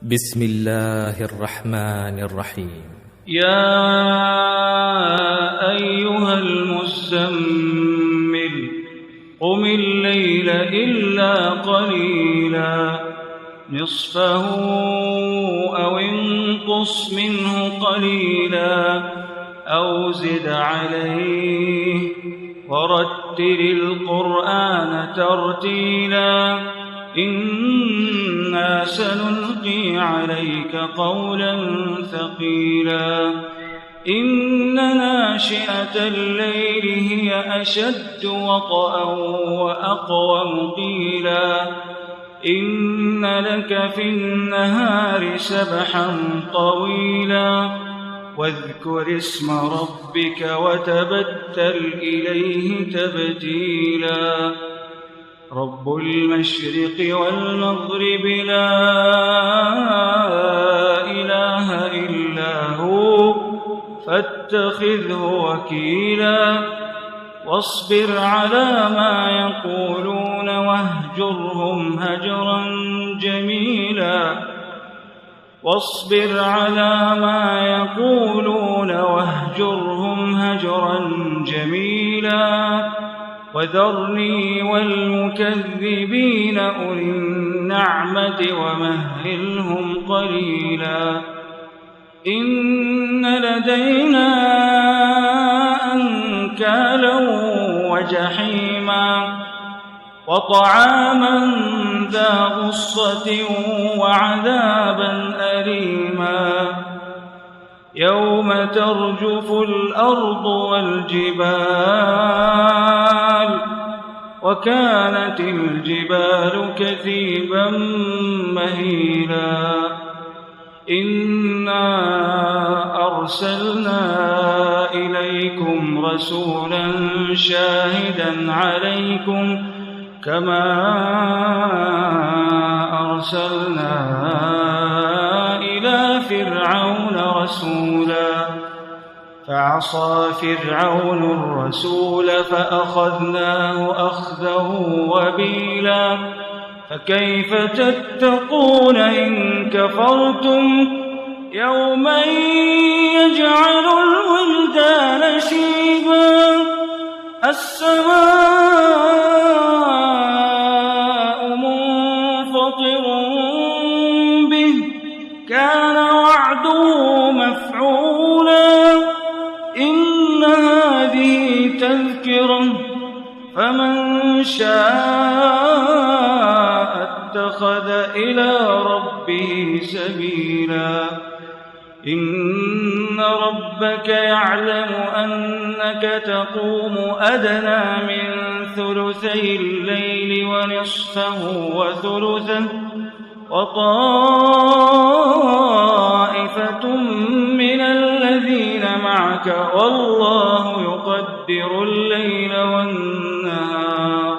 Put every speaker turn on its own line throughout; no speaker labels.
بسم الله الرحمن الرحيم.
يا أيها المزمل قم الليل إلا قليلا نصفه أو انقص منه قليلا أو زد عليه ورتل القرآن ترتيلا إنا سنلقي عليك قولا ثقيلا إن ناشئة الليل هي أشد وطئا وأقوم قيلا إن لك في النهار سبحا طويلا واذكر اسم ربك وتبتل إليه تبتيلا رب المشرق والمغرب لا إله إلا هو فاتخذه وكيلا واصبر على ما يقولون واهجرهم هجرا جميلا واصبر على ما يقولون واهجرهم هجرا جميلا وذرني والمكذبين أولي النعمة ومهلهم قليلا إن لدينا أنكالا وجحيما وطعاما ذا غصة وعذابا أليما يوم ترجف الأرض والجبال وكانت الجبال كثيبا مهيلا إنا أرسلنا إليكم رسولا شاهدا عليكم كما أرسلنا إلى فرعون رسولا فعصى فرعون الرسول فأخذناه أخذه وبيلا فكيف تتقون إن كفرتم يوما يجعل الولدان شيبا السماء منفطر به كان وعده مفعولا إن هذه تذكرة فمن شاء اتخذ إلى ربه سبيلا إن ربك يعلم أنك تقوم أدنى من ثلثي الليل ونصفه وثلثه وطائفة من الذين معك والله يقدر الليل والنهار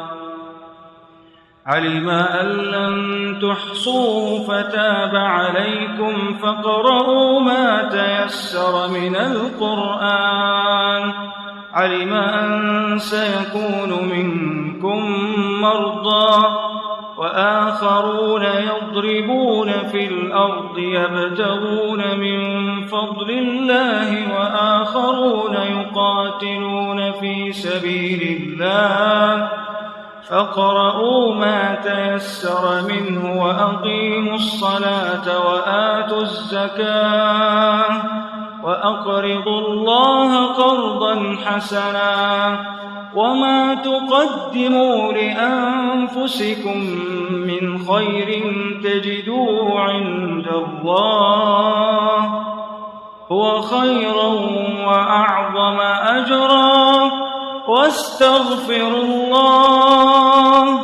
علم أن لن تحصوه فتاب عليكم فاقرؤوا ما تيسر من القرآن علم أن سيكون منكم مرضى وآخرون يضربون في الأرض يبتغون من فضل الله وآخرون يقاتلون في سبيل الله فاقرؤوا ما تيسر منه وأقيموا الصلاة وآتوا الزكاة وأقرضوا الله قرضا حسنا وما تقدموا لأنفسكم من خير تجدوه عند الله هو خيرا وأعظم أجرا واستغفروا الله